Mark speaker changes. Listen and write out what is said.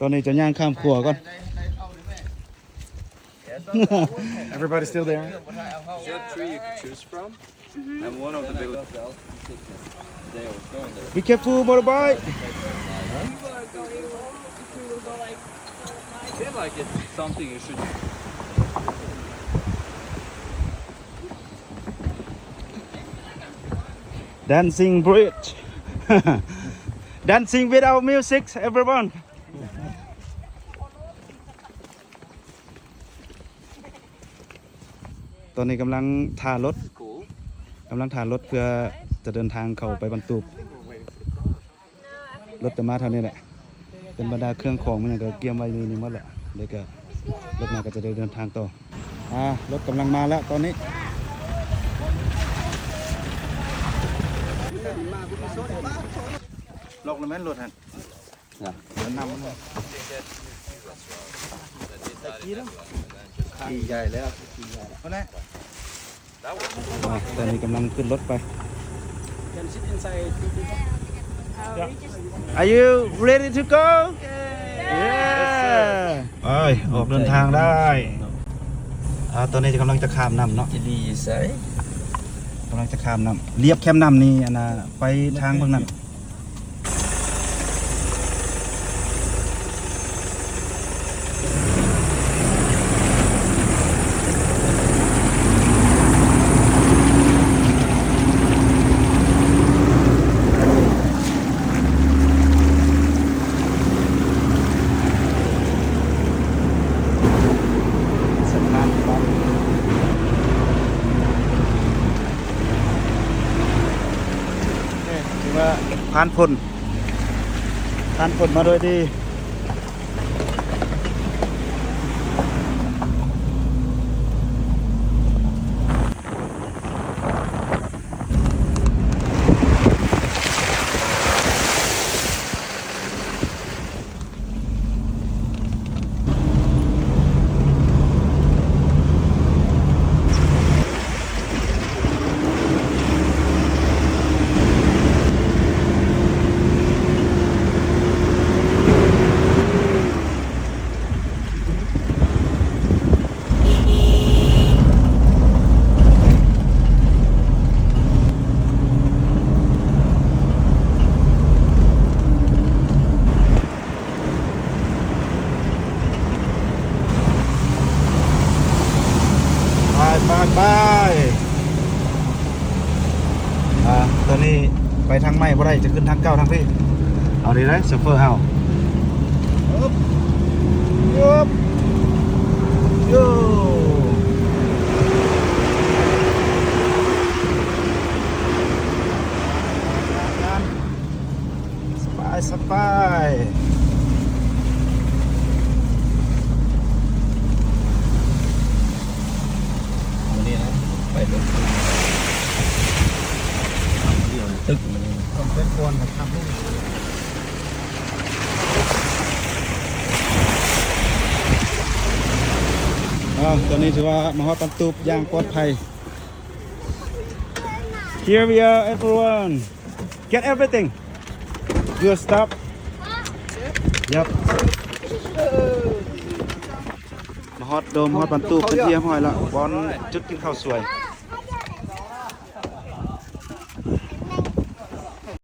Speaker 1: ตอนนี้จะย่างข้ามขัวก่อน
Speaker 2: Everybody still there?
Speaker 3: There are 3 you can choose from, and one of the villages.
Speaker 1: Be careful motorbike
Speaker 3: I feel like it's something you should.
Speaker 1: Dancing bridge Dancing without music everyone ตอนนี้กำลังท่ารถเพื่อจะเดินทางเข้าไปบรรทุกรถจะมาเท่านี้แหละเป็นบรรดาเครื่องของมันก็เตรียมไว้นี่หมดแหละเลยก็รถมาก็จะได้เดินทางต่อรถกำลังมาแล้วตอนนี้ลอกแล้วแม่นรถหั่นเดินนำมันขี่ใหญ่แล้วเพราะนั้นตอนนี้กำลังขึ้นรถไป Are you ready to go? Yeah ไปออกเดินทางได้ตอนนี้กำลังจะข้ามน้ำเนาะ
Speaker 3: Did you say?
Speaker 1: กำลังจะข้ามน้ำเรียบแคมน้ำนี่ไปทางเบื้องนั้นผ่านพ้นมาโดยดีไปตอนนี้ไปทางไม่บ่ได้จะขึ้นทางเก้าทางพี่เอาดีเลยโชเฟอร์เฮาโย่สบาย
Speaker 3: ไปรถตึกมันต้องเป็นคนทำให้
Speaker 1: ตอนนี้ถือว่ามาฮอดบรรทุกอย่างปลอดภัย Here we are everyone get everything good stuff Yep มาฮอดโดมฮอดบรรทุกไปเที่ยวห้อยละบอลจุดกินข้าวสวย